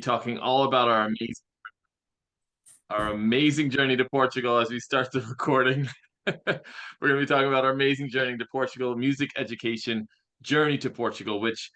talking all about our amazing journey to Portugal as we start the recording. We're going to be talking about our amazing journey to Portugal, music education journey to Portugal, which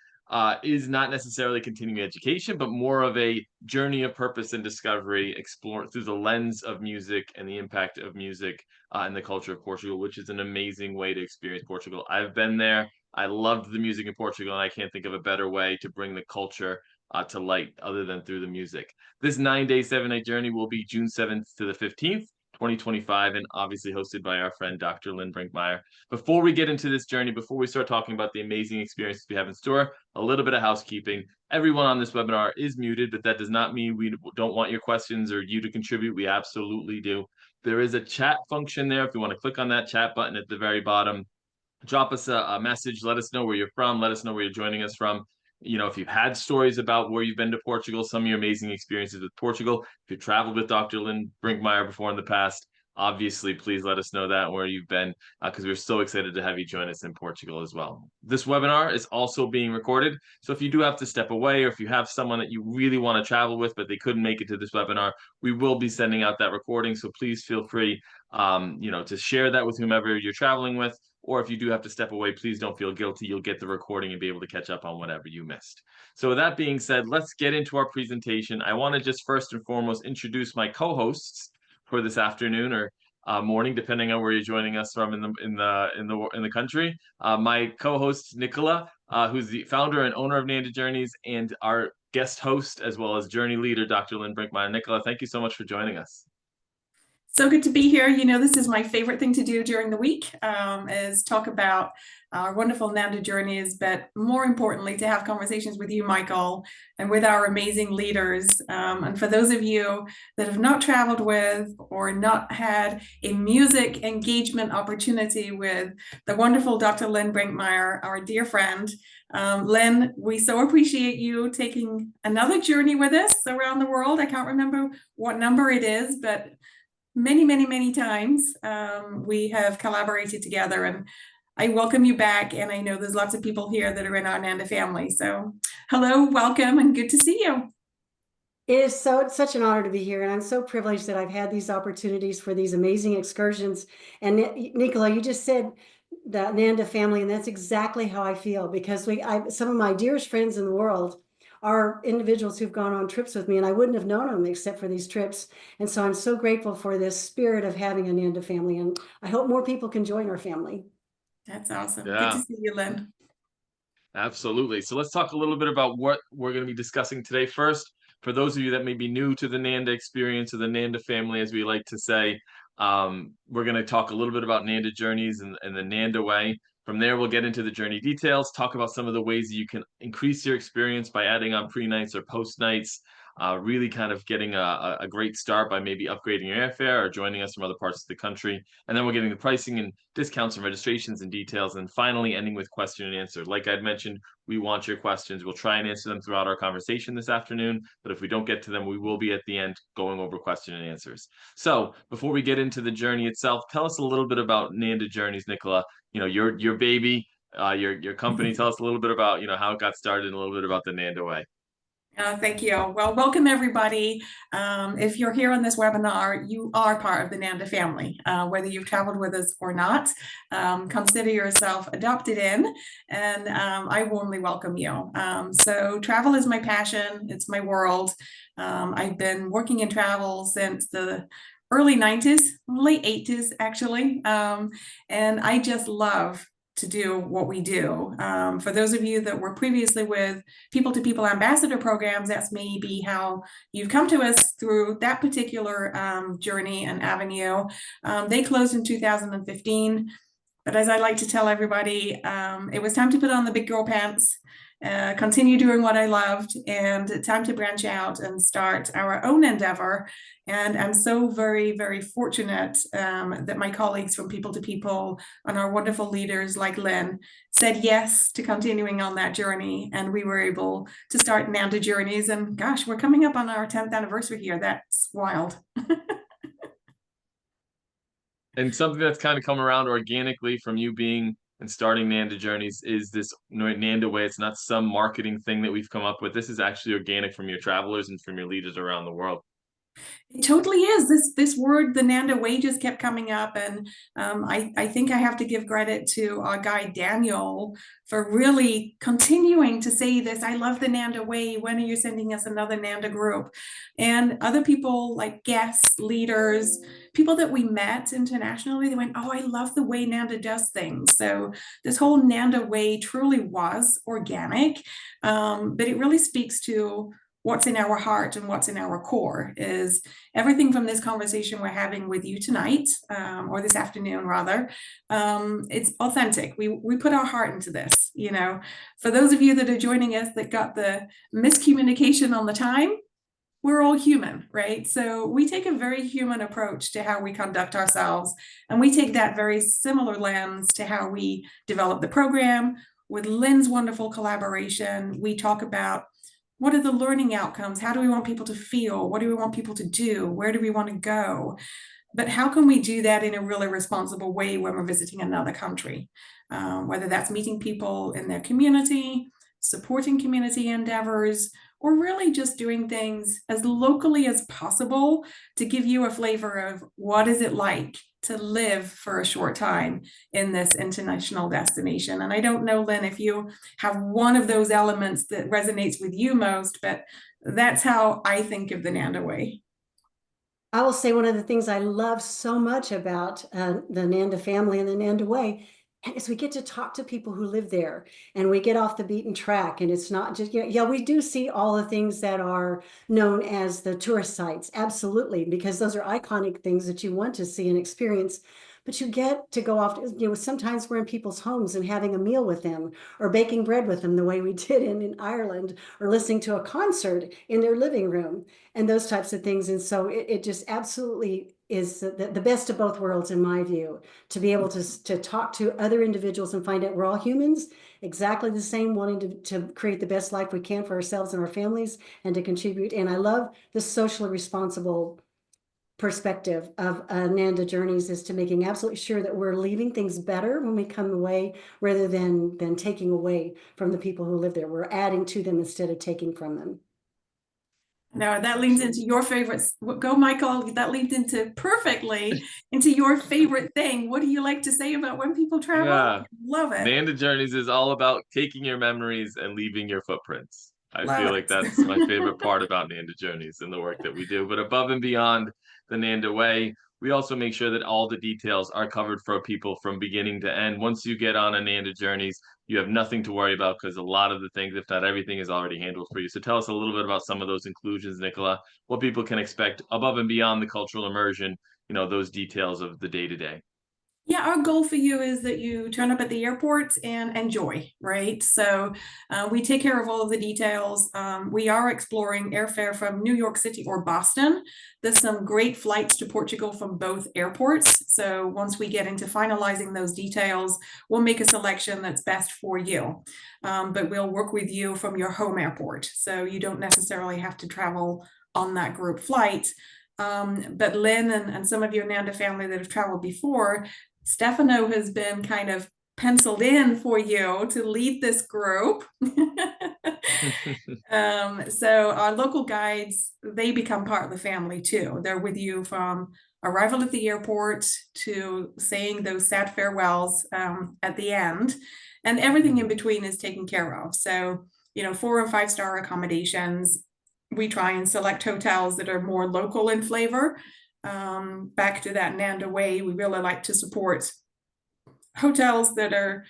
is not necessarily continuing education, but more of a journey of purpose and discovery, explored through the lens of music and the impact of music and the culture of Portugal, which is an amazing way to experience Portugal. I've been there. I loved the music in Portugal, and I can't think of a better way to bring the culture to light other than through the music. This 9-day, 7-night journey will be June 7th to the 15th. 2025, and obviously hosted by our friend Dr. Lynn Brinckmeyer. Before we get into this journey, before we start talking about the amazing experiences we have in store, a little bit of housekeeping. Everyone on this webinar is muted, but that does not mean we don't want your questions or you to contribute. We absolutely do. There is a chat function there. If you want to click on that chat button at the very bottom, drop us a message. Let us know where you're from. Let us know where you're joining us from. You know, if you've had stories about where you've been to Portugal, some of your amazing experiences with Portugal, if you've traveled with Dr. Lynn Brinckmeyer before in the past, obviously, please let us know that where you've been, because we're so excited to have you join us in Portugal as well. This webinar is also being recorded. So if you do have to step away, or if you have someone that you really want to travel with, but they couldn't make it to this webinar, we will be sending out that recording. So please feel free, to share that with whomever you're traveling with. Or if you do have to step away, please don't feel guilty. You'll get the recording and be able to catch up on whatever you missed. So with that being said, let's get into our presentation. I want to just first and foremost introduce my co-hosts for this afternoon or morning, depending on where you're joining us from in the country. My co-host Nicola, who's the founder and owner of Nanda Journeys, and our guest host as well as journey leader, Dr. Lynn Brinckmeyer. Nicola, thank you so much for joining us. So good to be here. You know, this is my favorite thing to do during the week, is talk about our wonderful Nanda Journeys, but more importantly, to have conversations with you, Michael, and with our amazing leaders. And for those of you that have not traveled with or not had a music engagement opportunity with the wonderful Dr. Lynn Brinckmeyer, our dear friend. Lynn, we so appreciate you taking another journey with us around the world. I can't remember what number it is, but many times we have collaborated together, and I welcome you back. And I know there's lots of people here that are in our Nanda family. So hello, welcome, and good to see you. It is such an honor to be here, and I'm so privileged that I've had these opportunities for these amazing excursions. And Nicola, you just said the Nanda family, and that's exactly how I feel, because some of my dearest friends in the world are individuals who've gone on trips with me, and I wouldn't have known them except for these trips. And so I'm so grateful for this spirit of having a Nanda family, and I hope more people can join our family. That's awesome. Yeah. Good to see you, Lynn. Absolutely. So let's talk a little bit about what we're going to be discussing today. First, for those of you that may be new to the Nanda experience or the Nanda family, as we like to say, we're going to talk a little bit about Nanda Journeys and the Nanda way. From there, we'll get into the journey details, talk about some of the ways that you can increase your experience by adding on pre-nights or post-nights, really kind of getting a great start by maybe upgrading your airfare or joining us from other parts of the country. And then we're getting the pricing and discounts and registrations and details. And finally, ending with question and answer. Like I'd mentioned, we want your questions. We'll try and answer them throughout our conversation this afternoon. But if we don't get to them, we will be at the end going over question and answers. So before we get into the journey itself, tell us a little bit about Nanda Journeys, Nicola. You know, your baby, your company. Tell us a little bit about, how it got started and a little bit about the Nanda way. Thank you. Well, welcome everybody. If you're here on this webinar, you are part of the Nanda family, whether you've traveled with us or not. Consider yourself adopted in, and I warmly welcome you. So travel is my passion. It's my world. I've been working in travel since the early 90s, late 80s, actually. And I just love to do what we do. For those of you that were previously with people-to-people ambassador programs, that's maybe how you've come to us through that particular journey and avenue. They closed in 2015. But as I like to tell everybody, it was time to put on the big girl pants, continue doing what I loved, and time to branch out and start our own endeavor. And I'm so very fortunate that my colleagues from People to People and our wonderful leaders like Lynn said yes to continuing on that journey. And we were able to start Nanda Journeys. And gosh, we're coming up on our 10th anniversary here. That's wild. And something that's kind of come around organically from you being And starting Nanda Journeys is this Nanda way. It's not some marketing thing that we've come up with. This is actually organic from your travelers and from your leaders around the world. It totally is. This word, the Nanda way, just kept coming up, and I think I have to give credit to our guide Daniel for really continuing to say this. I love the Nanda way. When are you sending us another Nanda group? And other people like guests, leaders, people that we met internationally, they went, "Oh, I love the way Nanda does things." So this whole Nanda way truly was organic, but it really speaks to what's in our heart and what's in our core. Is everything from this conversation we're having with you tonight, or this afternoon rather, it's authentic. We put our heart into this. You know, for those of you that are joining us that got the miscommunication on the time, we're all human, right? So we take a very human approach to how we conduct ourselves, and we take that very similar lens to how we develop the program. With Lynn's wonderful collaboration, we talk about what are the learning outcomes? How do we want people to feel? What do we want people to do? Where do we want to go? But how can we do that in a really responsible way when we're visiting another country? Whether that's meeting people in their community, supporting community endeavors, or really just doing things as locally as possible to give you a flavor of what is it like to live for a short time in this international destination. And I don't know, Lynn, if you have one of those elements that resonates with you most, but that's how I think of the Nanda way. I will say one of the things I love so much about the Nanda family and the Nanda way is we get to talk to people who live there, and we get off the beaten track. And it's not just, yeah, we do see all the things that are known as the tourist sites, absolutely, because those are iconic things that you want to see and experience. But you get to go off, sometimes we're in people's homes and having a meal with them, or baking bread with them the way we did in Ireland, or listening to a concert in their living room, and those types of things. And so it just absolutely is the best of both worlds, in my view, to be able to talk to other individuals and find out we're all humans, exactly the same, wanting to create the best life we can for ourselves and our families, and to contribute. And I love the socially responsible perspective of Nanda Journeys, is to making absolutely sure that we're leaving things better when we come away, rather than taking away from the people who live there. We're adding to them instead of taking from them. Now that leads into your favorites. Go, Michael. That leads into perfectly into your favorite thing. What do you like to say about when people travel? Yeah. Love it. Nanda Journeys is all about taking your memories and leaving your footprints. I Love feel it. like that's my favorite part about Nanda Journeys and the work that we do. But above and beyond the Nanda way, we also make sure that all the details are covered for people from beginning to end. Once you get on a Nanda Journeys, you have nothing to worry about, because a lot of the things, if not everything, is already handled for you. So tell us a little bit about some of those inclusions, Nicola, what people can expect above and beyond the cultural immersion, those details of the day-to-day. Yeah, our goal for you is that you turn up at the airport and enjoy, right? So we take care of all of the details. We are exploring airfare from New York City or Boston. There's some great flights to Portugal from both airports. So once we get into finalizing those details, we'll make a selection that's best for you. But we'll work with you from your home airport. So you don't necessarily have to travel on that group flight. But Lynn and some of your Nanda family that have traveled before, Stefano has been kind of penciled in for you to lead this group. So our local guides, they become part of the family too. They're with you from arrival at the airport to saying those sad farewells at the end, and everything in between is taken care of. So, 4 and 5 star accommodations. We try and select hotels that are more local in flavor. Back to that Nanda way, we really like to support hotels that are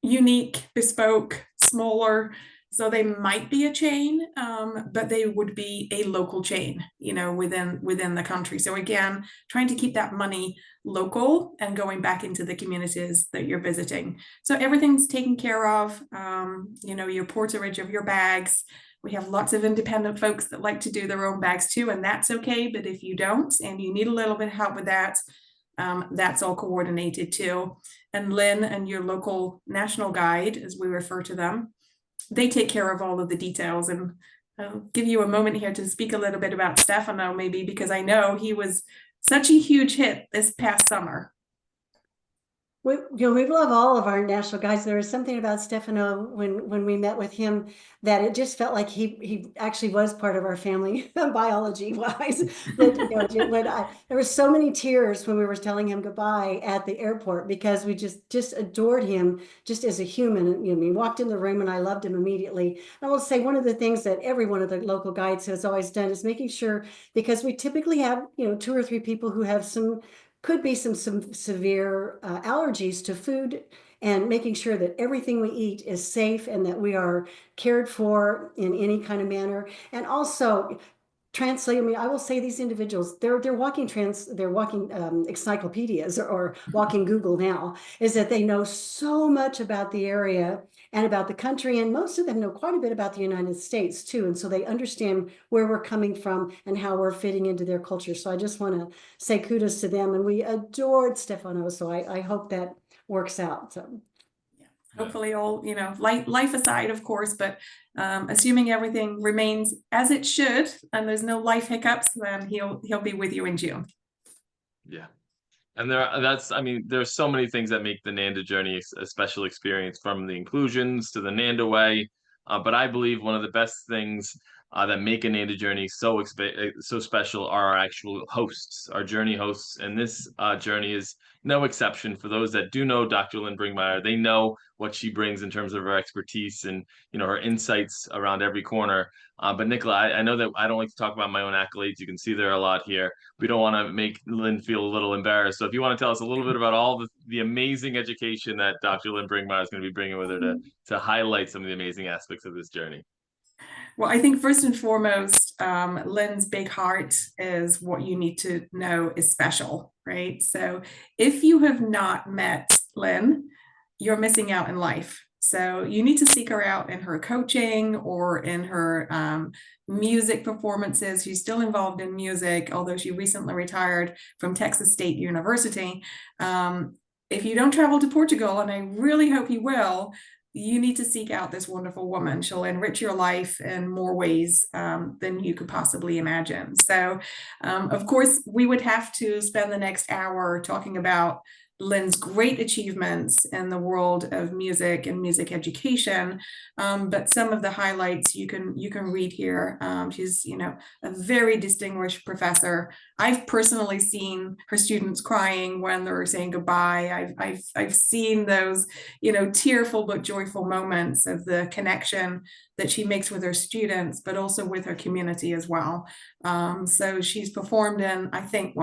unique, bespoke, smaller. So they might be a chain, but they would be a local chain, within the country. So again, trying to keep that money local and going back into the communities that you're visiting. So everything's taken care of, your porterage of your bags. We have lots of independent folks that like to do their own bags too, and that's okay. But if you don't, and you need a little bit of help with that, that's all coordinated too. And Lynn and your local national guide, as we refer to them, they take care of all of the details. And I'll give you a moment here to speak a little bit about Stefano, maybe, because I know he was such a huge hit this past summer. We love all of our national guides. There was something about Stefano when we met with him that it just felt like he actually was part of our family biology wise. There were so many tears when we were telling him goodbye at the airport because we just adored him just as a human. He walked in the room and I loved him immediately. I will say one of the things that every one of the local guides has always done is making sure, because we typically have 2 or 3 people who have could be some severe allergies to food, and making sure that everything we eat is safe and that we are cared for in any kind of manner. And also translate. I mean, I will say these individuals, they're walking encyclopedias or walking Google now, is that they know so much about the area and about the country, and most of them know quite a bit about the United States too, and so they understand where we're coming from and how we're fitting into their culture. So I just want to say kudos to them, and we adored Stefano, so I hope that works out. So hopefully all, life aside, of course, but assuming everything remains as it should and there's no life hiccups, then he'll be with you in June. Yeah. And there's so many things that make the Nanda journey a special experience, from the inclusions to the Nanda way. But I believe one of the best things that make a Nanda journey so special are our actual hosts, our journey hosts. And this journey is no exception. For those that do know Dr. Lynn Brinckmeyer, they know what she brings in terms of her expertise and her insights around every corner. But Nicola, I know that I don't like to talk about my own accolades. You can see there are a lot here. We don't want to make Lynn feel a little embarrassed. So if you want to tell us a little bit about all the amazing education that Dr. Lynn Brinckmeyer is going to be bringing with her to highlight some of the amazing aspects of this journey. Well, I think first and foremost, Lynn's big heart is what you need to know is special, right? So if you have not met Lynn, you're missing out in life. So you need to seek her out in her coaching or in her music performances. She's still involved in music, although she recently retired from Texas State University. If you don't travel to Portugal, and I really hope you will, you need to seek out this wonderful woman. She'll enrich your life in more ways than you could possibly imagine. So, of course, we would have to spend the next hour talking about Lynn's great achievements in the world of music and music education, but some of the highlights you can read here. She's a very distinguished professor. I've personally seen her students crying when they're saying goodbye. I've seen those tearful but joyful moments of the connection that she makes with her students, but also with her community as well. So she's performed in, I think,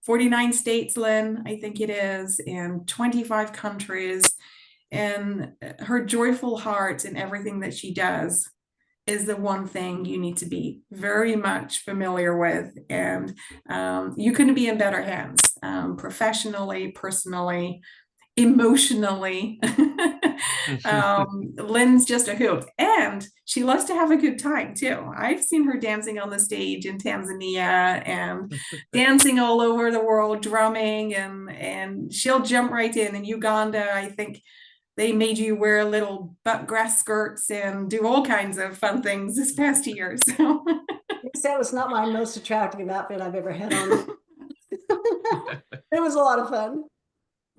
49 states, Lynn, I think it is, in 25 countries. And her joyful heart in everything that she does is the one thing you need to be very much familiar with. And you couldn't be in better hands, professionally, personally, emotionally. Lynn's just a hoot, and she loves to have a good time too. I've seen her dancing on the stage in Tanzania and dancing all over the world, drumming, and she'll jump right in Uganda. I think they made you wear little butt grass skirts and do all kinds of fun things this past year. So that was not my most attractive outfit I've ever had on. It was a lot of fun.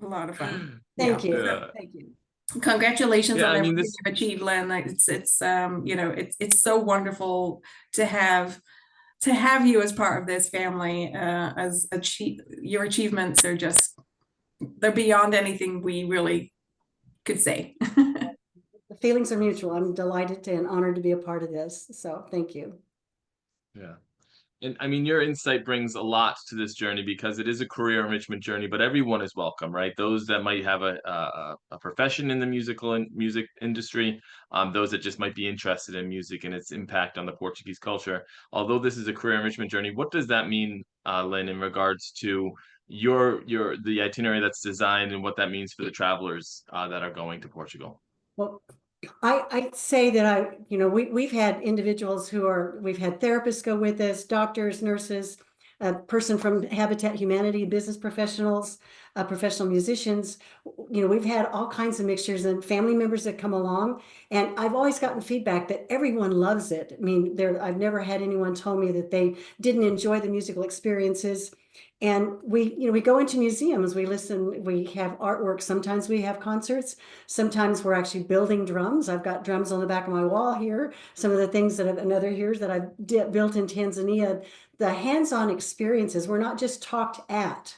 A lot of fun. Thank you. So, thank you. Congratulations on everything you've achieved, Lynn. It's so wonderful to have you as part of this family. Your achievements are they're beyond anything we really could say. The feelings are mutual. I'm delighted and honored to be a part of this. So thank you. Yeah. And I mean, your insight brings a lot to this journey because it is a career enrichment journey, but everyone is welcome, right? Those that might have a profession in the music industry, those that just might be interested in music and its impact on the Portuguese culture. Although this is a career enrichment journey, what does that mean, Lynn, in regards to the itinerary that's designed and what that means for the travelers that are going to Portugal? Well, I'd say that we've had individuals we've had therapists go with us, doctors, nurses, a person from Habitat Humanity, business professionals, professional musicians. We've had all kinds of mixtures and family members that come along. And I've always gotten feedback that everyone loves it. I mean, I've never had anyone tell me that they didn't enjoy the musical experiences. And we go into museums, we listen, we have artwork. Sometimes we have concerts. Sometimes we're actually building drums. I've got drums on the back of my wall here. Some of the things another here that I've built in Tanzania, the hands-on experiences, we're not just talked at.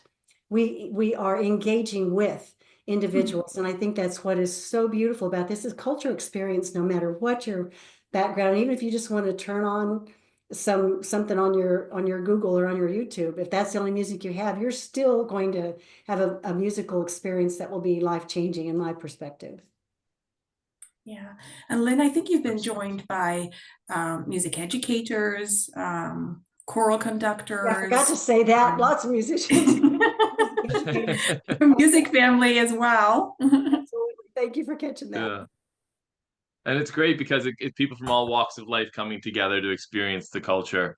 We are engaging with individuals. And I think that's what is so beautiful about this is cultural experience, no matter what your background, even if you just want to turn on something on your Google or on your YouTube, if that's the only music you have, you're still going to have a musical experience that will be life-changing in my perspective. Yeah. And Lynn, I think you've been joined by music educators, choral conductors. Yeah, I forgot to say that. Lots of musicians. Music family as well. Absolutely. Thank you for catching that. Yeah. And it's great because it's people from all walks of life coming together to experience the culture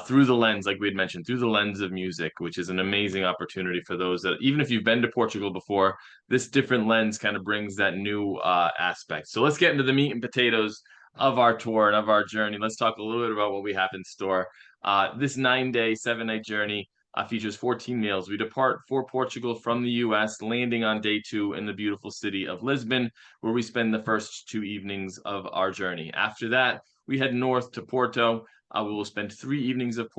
through the lens, like we had mentioned, through the lens of music, which is an amazing opportunity for those that, even if you've been to Portugal before, this different lens kind of brings that new aspect. So let's get into the meat and potatoes of our tour and of our journey. Let's talk a little bit about what we have in store. This 9-day, 7-night journey features 14 meals. We depart for Portugal from the US, landing on day 2 in the beautiful city of Lisbon, where we spend the first 2 evenings of our journey. After that, we head north to Porto. We will spend 3 evenings of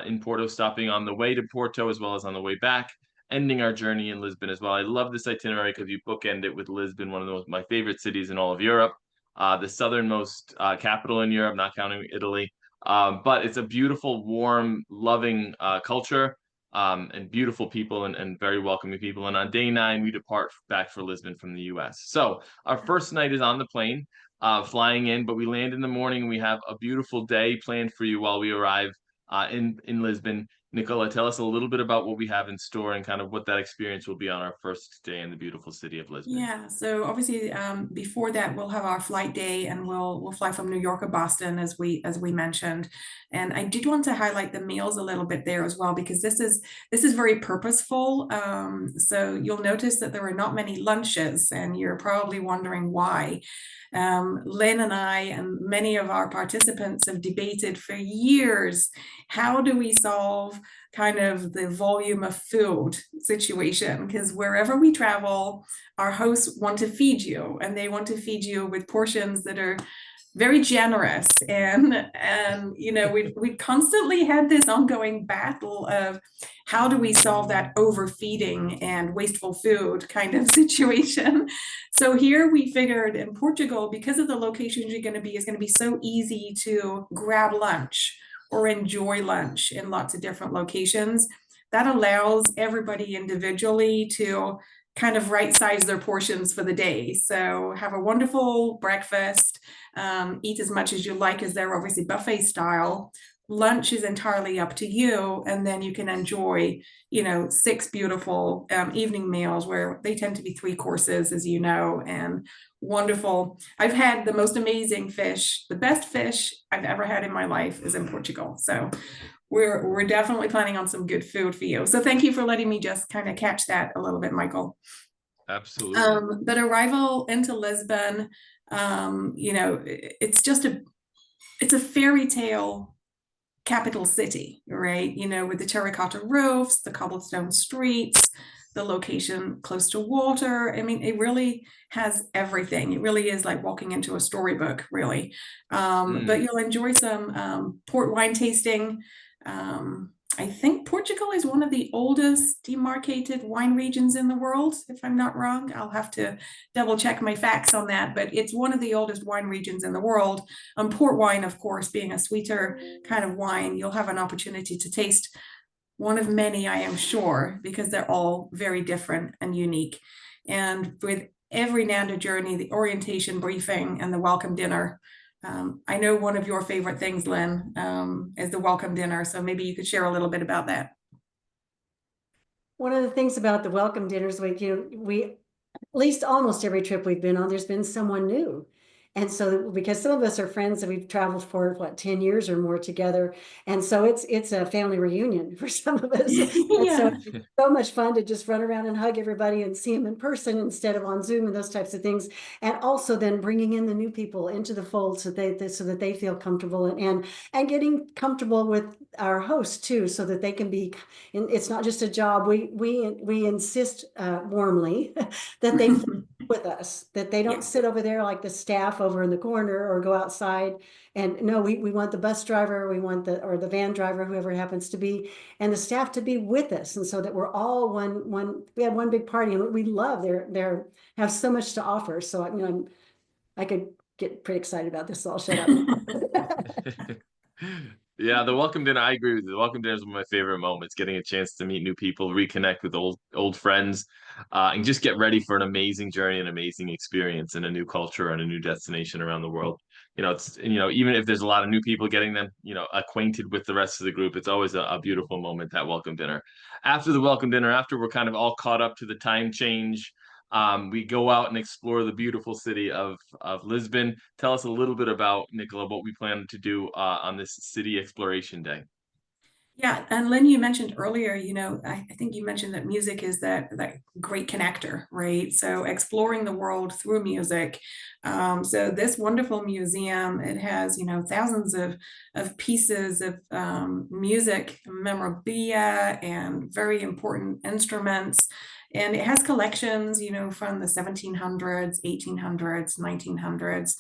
in Porto, stopping on the way to Porto as well as on the way back, ending our journey in Lisbon as well. I love this itinerary because you bookend it with Lisbon, one of my favorite cities in all of Europe, the southernmost capital in Europe, not counting Italy. But it's a beautiful, warm, loving culture, and beautiful people and very welcoming people. And on day 9, we depart back for Lisbon from the US. So our first night is on the plane, flying in, but we land in the morning. We have a beautiful day planned for you while we arrive in Lisbon. Nicola, tell us a little bit about what we have in store and kind of what that experience will be on our first day in the beautiful city of Lisbon. Yeah, so obviously before that we'll have our flight day and we'll fly from New York or Boston as we mentioned. And I did want to highlight the meals a little bit there as well because this is very purposeful. So you'll notice that there are not many lunches and you're probably wondering why. Lynn and I and many of our participants have debated for years, how do we solve kind of the volume of food situation? Because wherever we travel, our hosts want to feed you and they want to feed you with portions that are very generous. And you know, we constantly had this ongoing battle of how do we solve that overfeeding and wasteful food kind of situation. So here we figured in Portugal, because of the locations you're going to be, it's going to be so easy to grab lunch or enjoy lunch in lots of different locations. That allows everybody individually to kind of right size their portions for the day. So have a wonderful breakfast, eat as much as you like, as they're obviously buffet style. Lunch is entirely up to you, and then you can enjoy, you know, 6 beautiful evening meals where they tend to be 3 courses, as you know, and wonderful. I've had the most amazing fish. The best fish I've ever had in my life is in Portugal. So we're definitely planning on some good food for you. So thank you for letting me just kind of catch that a little bit, Michael. Absolutely. But arrival into Lisbon, you know, it's a fairy tale capital city, right? You know, with the terracotta roofs, the cobblestone streets, the location close to water. I mean, it really has everything. It really is like walking into a storybook, really. But you'll enjoy some port wine tasting. I think Portugal is one of the oldest demarcated wine regions in the world, if I'm not wrong. I'll have to double check my facts on that, but it's one of the oldest wine regions in the world. Port wine, of course, being a sweeter kind of wine, you'll have an opportunity to taste one of many, I am sure, because they're all very different and unique. And with every Nanda journey, the orientation briefing and the welcome dinner, I know one of your favorite things, Lynn, is the welcome dinner. So maybe you could share a little bit about that. One of the things about the welcome dinners, we at least almost every trip we've been on, there's been someone new. And so, because some of us are friends that we've traveled for what, 10 years or more together. And so it's a family reunion for some of us. And so Yeah. it's so much fun to just run around and hug everybody and see them in person instead of on Zoom and those types of things. And also then bringing in the new people into the fold so so that they feel comfortable, and getting comfortable with our hosts too, so that they can be, and it's not just a job. We insist warmly that they with us, that they don't Yeah. sit over there like the staff over in the corner or go outside. And no, we want the bus driver, we want or the van driver, whoever it happens to be, and the staff to be with us. And so that we're all we have one big party, and we love have so much to offer. So I could get pretty excited about this, so I'll shut up. Yeah, the welcome dinner, I agree with you. The welcome dinner is one of my favorite moments, getting a chance to meet new people, reconnect with old friends, and just get ready for an amazing journey, an amazing experience in a new culture and a new destination around the world. It's even if there's a lot of new people, getting them acquainted with the rest of the group, it's always a beautiful moment, that welcome dinner. After the welcome dinner, after we're kind of all caught up to the time change, we go out and explore the beautiful city of Lisbon. Tell us a little bit about, Nicola, what we plan to do on this city exploration day. Yeah, and Lynn, you mentioned earlier, I think you mentioned that music is that great connector, right? So exploring the world through music. So this wonderful museum, it has, thousands of pieces of music, memorabilia, and very important instruments. And it has collections, from the 1700s, 1800s, 1900s.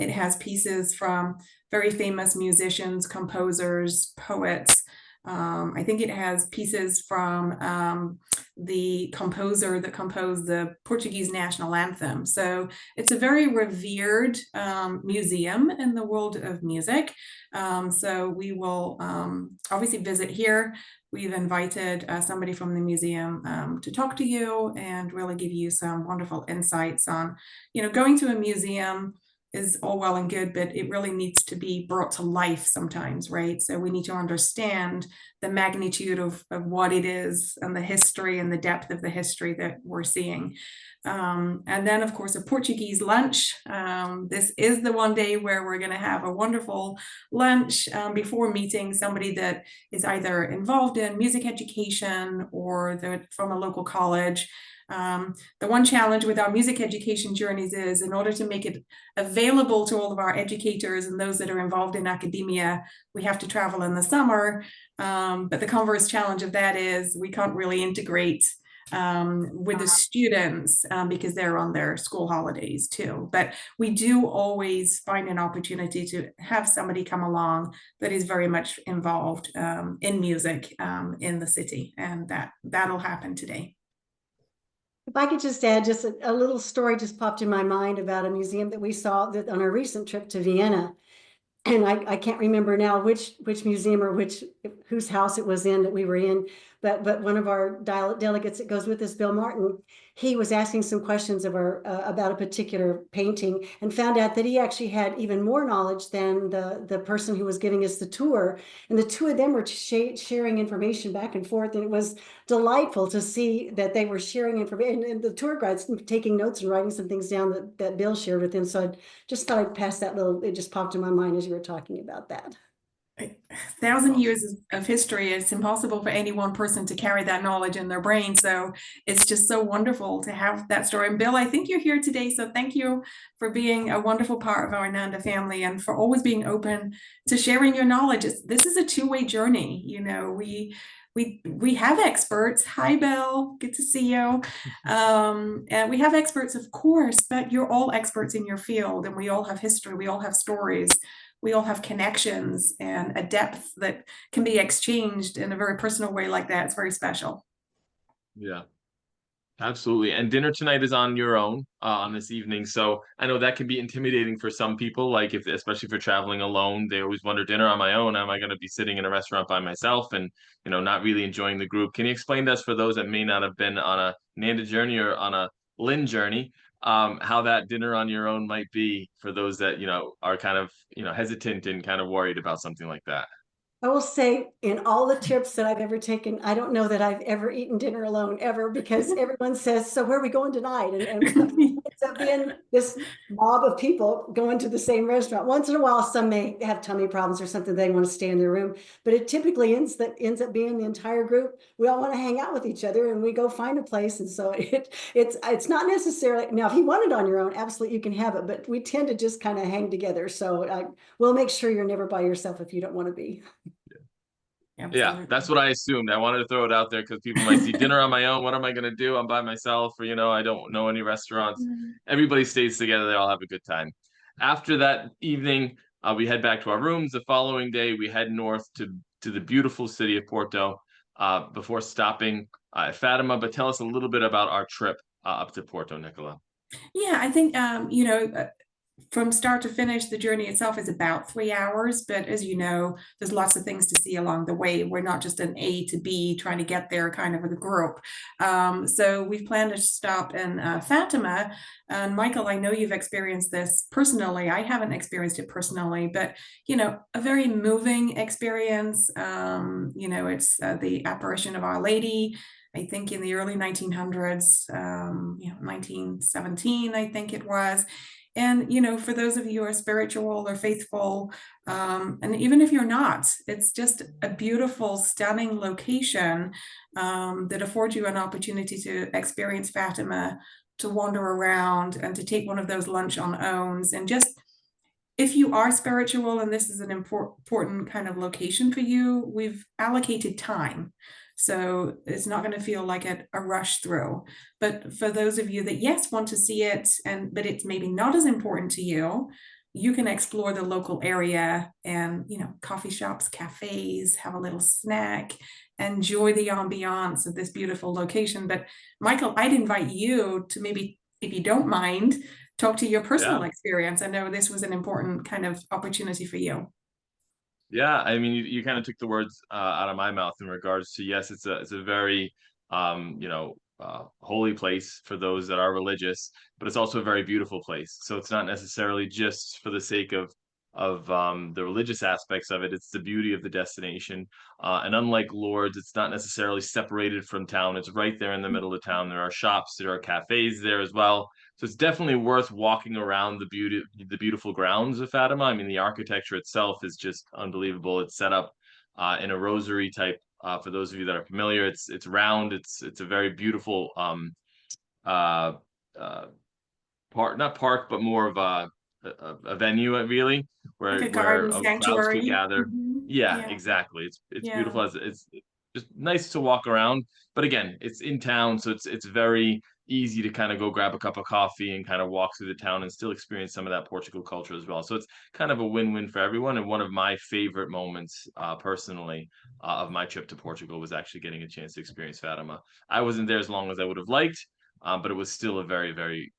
It has pieces from very famous musicians, composers, poets. I think it has pieces from the composer that composed the Portuguese national anthem. So it's a very revered museum in the world of music. So we will obviously visit here. We've invited somebody from the museum to talk to you and really give you some wonderful insights on, going to a museum is all well and good, but it really needs to be brought to life sometimes, right? So we need to understand the magnitude of what it is and the history and the depth of the history that we're seeing. And then, of course, a Portuguese lunch. This is the one day where we're going to have a wonderful lunch before meeting somebody that is either involved in music education or from a local college. The one challenge with our music education journeys is, in order to make it available to all of our educators and those that are involved in academia, we have to travel in the summer. But the converse challenge of that is we can't really integrate with the students because they're on their school holidays too. But we do always find an opportunity to have somebody come along that is very much involved in music in the city, and that'll happen today. If I could just add, just a little story just popped in my mind about a museum that we saw on our recent trip to Vienna. And I can't remember now which museum or whose house it was in that we were in, but one of our delegates that goes with us, Bill Martin, he was asking some questions of about a particular painting, and found out that he actually had even more knowledge than the person who was giving us the tour. And the two of them were sharing information back and forth, and it was delightful to see that they were sharing information, and the tour guides taking notes and writing some things down that Bill shared with him. So I just thought I'd pass that it just popped in my mind as you were talking about that. 1,000 years of history, it's impossible for any one person to carry that knowledge in their brain. So it's just so wonderful to have that story. And Bill, I think you're here today, so thank you for being a wonderful part of our Nanda family and for always being open to sharing your knowledge. This is a two-way journey. We have experts. Hi, Bill. Good to see you. And we have experts, of course, but you're all experts in your field, and we all have history. We all have stories. We all have connections and a depth that can be exchanged in a very personal way like that. It's very special. Yeah, absolutely. And dinner tonight is on your own on this evening. So I know that can be intimidating for some people, like especially if you're traveling alone, they always wonder, dinner on my own, am I going to be sitting in a restaurant by myself and, not really enjoying the group? Can you explain to us, for those that may not have been on a Nanda journey or on a Lynn journey, how that dinner on your own might be for those that, are kind of, hesitant and kind of worried about something like that? I will say, in all the trips that I've ever taken, I don't know that I've ever eaten dinner alone ever, because everyone says, "So where are we going tonight?" And it's up being this mob of people going to the same restaurant. Once in a while, some may have tummy problems or something, they want to stay in their room, but it typically ends up being the entire group. We all want to hang out with each other, and we go find a place. And so it's not necessarily, now if you want it on your own, absolutely you can have it, but we tend to just kind of hang together. So we'll make sure you're never by yourself if you don't want to be. Yeah, that's what I assumed. I wanted to throw it out there because people might see dinner on my own. What am I going to do? I'm by myself, or, I don't know any restaurants. Everybody stays together. They all have a good time. After that evening, we head back to our rooms. The following day, we head north to the beautiful city of Porto before stopping at Fatima. But tell us a little bit about our trip up to Porto, Nicola. Yeah, I think, from start to finish, the journey itself is about 3 hours, but as you know, there's lots of things to see along the way. We're not just an A to B trying to get there kind of with a group. So we've planned to stop in Fatima. And Michael, I know you've experienced this personally. I haven't experienced it personally, but, a very moving experience. It's the apparition of Our Lady, I think in the early 1900s, 1917, I think it was. And, for those of you who are spiritual or faithful, and even if you're not, it's just a beautiful, stunning location that affords you an opportunity to experience Fatima, to wander around and to take one of those lunch on owns. And just, if you are spiritual and this is an important kind of location for you, we've allocated time. So it's not going to feel like a rush through. But for those of you that, yes, want to see it, but it's maybe not as important to you, you can explore the local area and, coffee shops, cafes, have a little snack, enjoy the ambiance of this beautiful location. But Michael, I'd invite you to maybe, if you don't mind, talk to your personal experience. I know this was an important kind of opportunity for you. Yeah, I mean, you kind of took the words out of my mouth in regards to, yes, it's a very holy place for those that are religious, but it's also a very beautiful place. So it's not necessarily just for the sake of the religious aspects of it. It's the beauty of the destination. And unlike Lourdes, it's not necessarily separated from town. It's right there in the middle of town. There are shops, there are cafes there as well. So it's definitely worth walking around the beautiful grounds of Fatima. I mean, the architecture itself is just unbelievable. It's set up in a rosary type. For those of you that are familiar, it's round. It's a very beautiful uh, uh, not park, but more of a venue, really, Like a where garden crowds could sanctuary. gather. Yeah, Yeah. exactly. It's Yeah. beautiful. It's just nice to walk around. But again, it's in town, so it's very easy to kind of go grab a cup of coffee and kind of walk through the town and still experience some of that Portugal culture as well. So it's kind of a win-win for everyone. And one of my favorite moments, personally, of my trip to Portugal was actually getting a chance to experience Fatima. I wasn't there as long as I would have liked, but it was still a very, very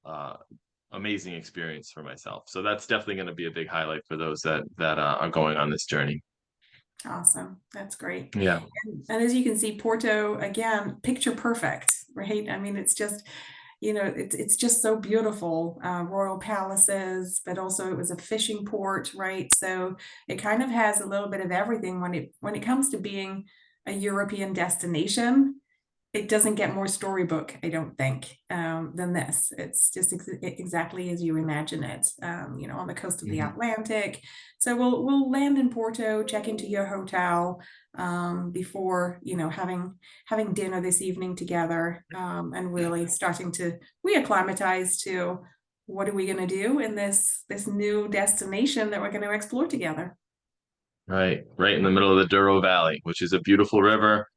amazing experience for myself. So that's definitely going to be a big highlight for those that are going on this journey. Awesome. That's great. Yeah. And as you can see, Porto, again, picture perfect, right? I mean, it's just, it's just so beautiful. Royal palaces, but also it was a fishing port, right? So it kind of has a little bit of everything when it comes to being a European destination. It doesn't get more storybook, I don't think, than this. It's just exactly as you imagine it, on the coast of the Atlantic. So we'll land in Porto, check into your hotel before, having dinner this evening together, and really starting to reacclimatize to what are we going to do in this new destination that we're going to explore together. Right in the middle of the Douro Valley, which is a beautiful river.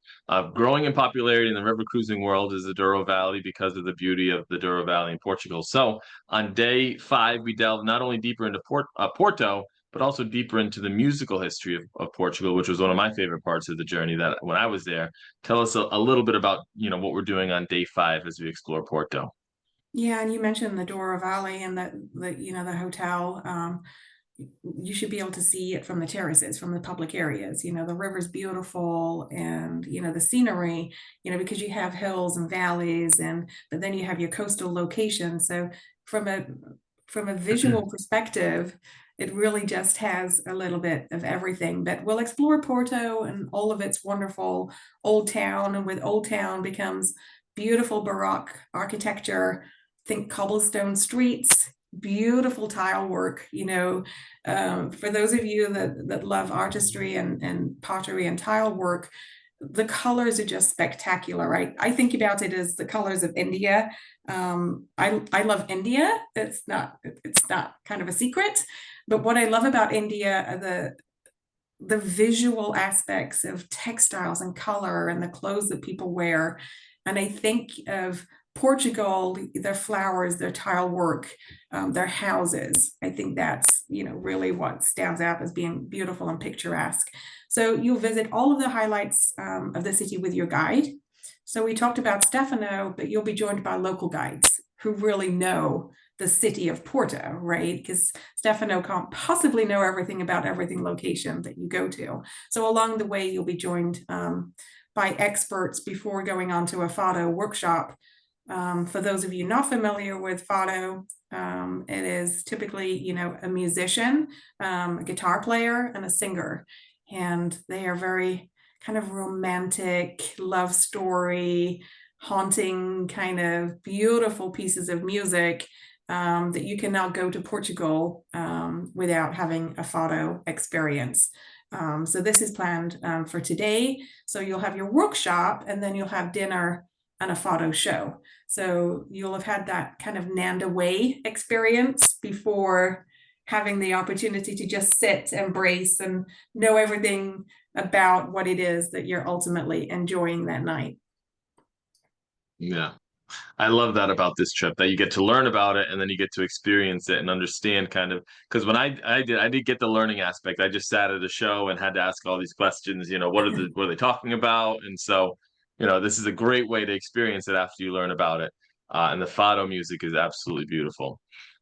Growing in popularity in the river cruising world is the Douro Valley because of the beauty of the Douro Valley in Portugal. So on day 5, we delve not only deeper into Porto, but also deeper into the musical history of Portugal, which was one of my favorite parts of the journey that when I was there. Tell us a little bit about, what we're doing on day 5 as we explore Porto. Yeah, and you mentioned the Douro Valley and the hotel. You should be able to see it from the terraces, from the public areas. The river's beautiful, and the scenery, because you have hills and valleys, but then you have your coastal location. So from a visual perspective, it really just has a little bit of everything. But we'll explore Porto and all of its wonderful old town, and with old town becomes beautiful Baroque architecture. Think cobblestone streets, beautiful tile work. For those of you that love artistry and pottery and tile work, the colors are just spectacular, right? I think about it as the colors of India. I love India. It's not kind of a secret, but what I love about India are the visual aspects of textiles and color and the clothes that people wear. And I think of Portugal, their flowers, their tile work, their houses. I think that's, really what stands out as being beautiful and picturesque. So you'll visit all of the highlights of the city with your guide. So we talked about Stefano, but you'll be joined by local guides who really know the city of Porto, right? Because Stefano can't possibly know everything about everything location that you go to. So along the way, you'll be joined by experts before going on to a Fado workshop. For those of you not familiar with Fado, it is typically, a musician, a guitar player, and a singer. And they are very kind of romantic, love story, haunting, kind of beautiful pieces of music that you cannot go to Portugal without having a Fado experience. So this is planned for today. So you'll have your workshop, and then you'll have dinner and a Fado show. So you'll have had that kind of Nanda way experience before having the opportunity to just sit, embrace, and know everything about what it is that you're ultimately enjoying that night. Yeah. I love that about this trip, that you get to learn about it and then you get to experience it and understand kind of, because when I did get the learning aspect. I just sat at a show and had to ask all these questions, what are they talking about? And so, this is a great way to experience it after you learn about it. And the Fado music is absolutely beautiful.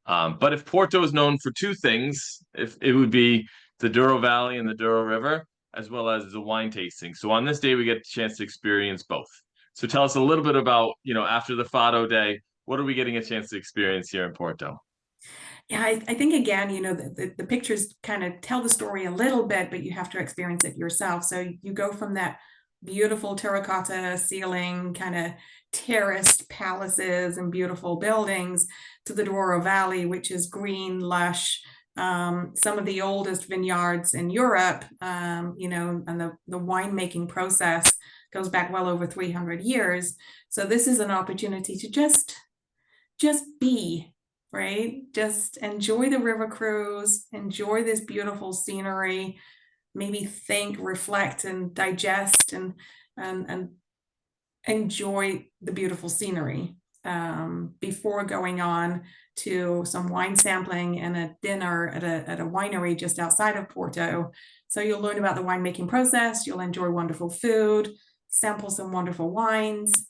But if Porto is known for two things, if it would be the Douro Valley and the Douro River, as well as the wine tasting. So on this day, we get the chance to experience both. So tell us a little bit about, after the Fado day, what are we getting a chance to experience here in Porto? Yeah, I think again, the pictures kind of tell the story a little bit, but you have to experience it yourself. So you go from that beautiful terracotta ceiling, kind of terraced palaces and beautiful buildings, to the Douro Valley, which is green, lush, some of the oldest vineyards in Europe, and the winemaking process goes back well over 300 years. So this is an opportunity to just be, right? Just enjoy the river cruise, enjoy this beautiful scenery, maybe think, reflect, and digest and enjoy the beautiful scenery before going on to some wine sampling and a dinner at a winery just outside of Porto. So you'll learn about the winemaking process, you'll enjoy wonderful food, sample some wonderful wines,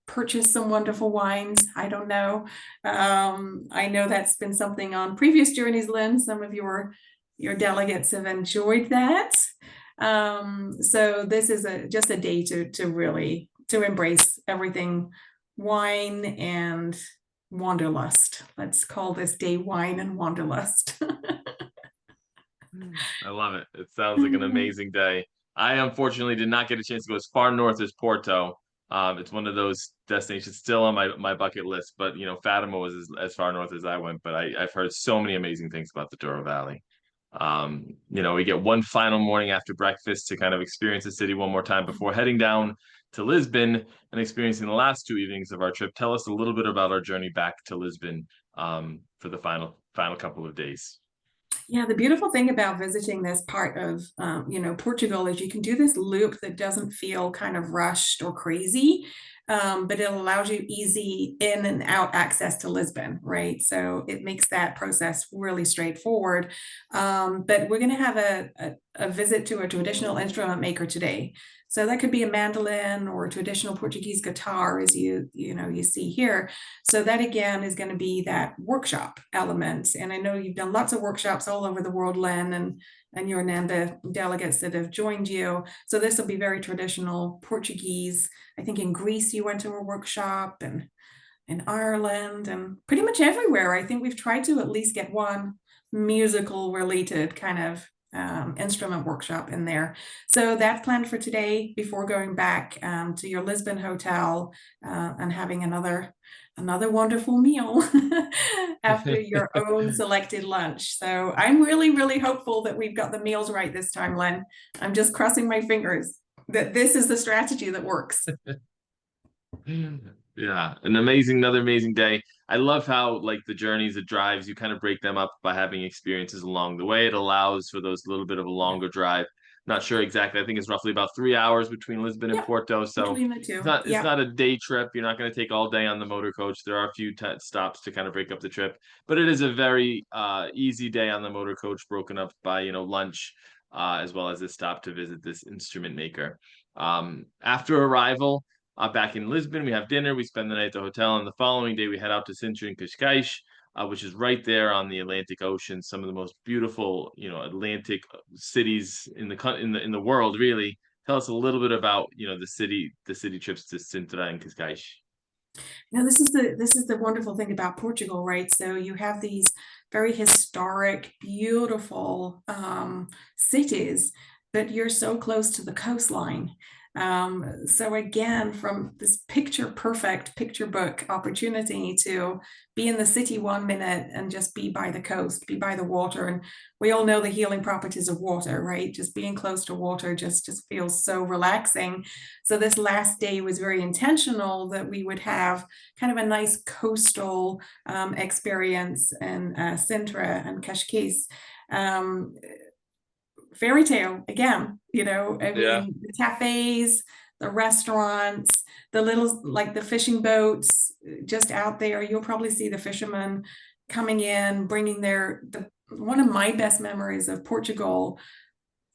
purchase some wonderful wines. I don't know. I know that's been something on previous journeys, Lynn. Some of your delegates have enjoyed that. So this is just a day to really embrace everything wine and wanderlust. Let's call this day wine and wanderlust. I love it. It sounds like an amazing day. I unfortunately did not get a chance to go as far north as Porto. It's one of those destinations still on my bucket list, but Fatima was as far north as I went. But I've heard so many amazing things about the Douro Valley. We get one final morning after breakfast to kind of experience the city one more time before heading down to Lisbon and experiencing the last 2 evenings of our trip. Tell us a little bit about our journey back to Lisbon for the final couple of days. Yeah, the beautiful thing about visiting this part of, Portugal is you can do this loop that doesn't feel kind of rushed or crazy, but it allows you easy in and out access to Lisbon, right? So it makes that process really straightforward. But we're going to have a visit to a traditional instrument maker today. So that could be a mandolin or a traditional Portuguese guitar, as you see here. So that again is going to be that workshop element. And I know you've done lots of workshops all over the world, Lynn, and your Nanda delegates that have joined you. So this will be very traditional Portuguese. I think in Greece you went to a workshop, and in Ireland, and pretty much everywhere. I think we've tried to at least get one musical related kind of instrument workshop in there. So that's planned for today before going back to your Lisbon hotel and having another wonderful meal after your own selected lunch. So I'm really, really hopeful that we've got the meals right this time, Lynn. I'm just crossing my fingers that this is the strategy that works. Yeah, another amazing day. I love how like the journeys, the drives, you kind of break them up by having experiences along the way. It allows for those little bit of a longer drive. Not sure exactly. I think it's roughly about 3 hours between Lisbon and Yeah, Porto. So between the two. it's Yeah. not a day trip. You're not going to take all day on the motor coach. There are a few stops to kind of break up the trip, but it is a very easy day on the motor coach, broken up by lunch, as well as a stop to visit this instrument maker. After arrival, back in Lisbon, we have dinner. We spend the night at the hotel, and the following day we head out to Sintra and Cascais, which is right there on the Atlantic Ocean. Some of the most beautiful, Atlantic cities in the world. Really, tell us a little bit about the city trips to Sintra and Cascais. Now, this is the wonderful thing about Portugal, right? So you have these very historic, beautiful cities, but you're so close to the coastline. So again, from this picture perfect picture book opportunity to be in the city 1 minute and just be by the coast, be by the water. And we all know the healing properties of water, right? Just being close to water just feels so relaxing. So this last day was very intentional that we would have kind of a nice coastal experience in Sintra and Cascais. Fairy tale again, I mean, the cafes, the restaurants, the little, like the fishing boats just out there. You'll probably see the fishermen coming in, bringing one of my best memories of Portugal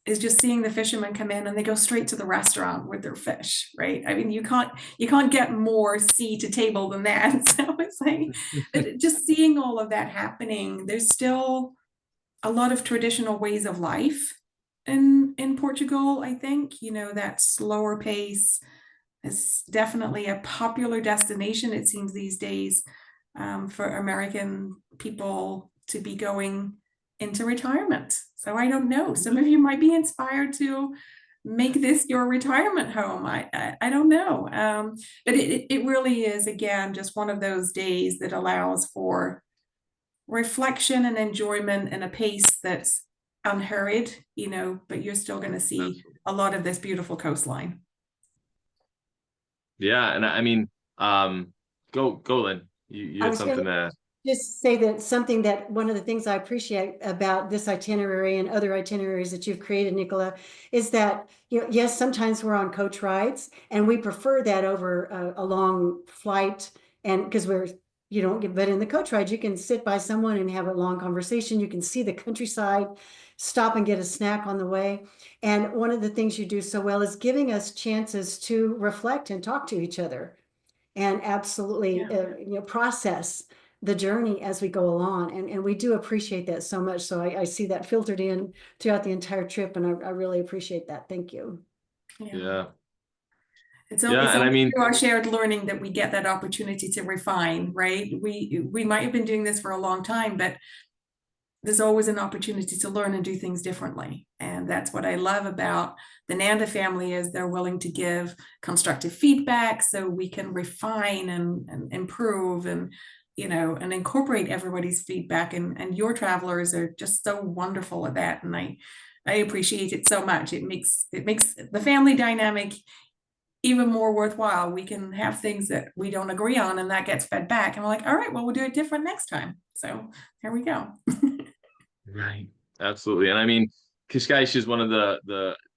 is just seeing the fishermen come in and they go straight to the restaurant with their fish, right? I mean, you can't get more sea to table than that. So it's like, just seeing all of that happening, there's still a lot of traditional ways of life in Portugal. I think that slower pace is definitely a popular destination, it seems these days, for American people to be going into retirement. So I don't know, some of you might be inspired to make this your retirement home. I don't know, but it really is, again, just one of those days that allows for reflection and enjoyment in a pace that's unhurried, but you're still going to see a lot of this beautiful coastline. Yeah, and I mean, go Lynn. You had something to just say that something that one of the things I appreciate about this itinerary and other itineraries that you've created, Nicola, is that yes, sometimes we're on coach rides, and we prefer that over a long flight, and because you don't get, but in the coach ride, you can sit by someone and have a long conversation. You can see the countryside, stop and get a snack on the way. And one of the things you do so well is giving us chances to reflect and talk to each other and absolutely process the journey as we go along. And we do appreciate that so much. So I see that filtered in throughout the entire trip, and I really appreciate that. Thank you. Yeah. It's only through our shared learning that we get that opportunity to refine, right? We might have been doing this for a long time, but there's always an opportunity to learn and do things differently. And that's what I love about the Nanda family, is they're willing to give constructive feedback so we can refine and improve and incorporate everybody's feedback. And your travelers are just so wonderful at that. And I appreciate it so much. It makes the family dynamic even more worthwhile. We can have things that we don't agree on, and that gets fed back, and we're like, all right, well, we'll do it different next time. So here we go. Right. Absolutely. And I mean, Cascais is one of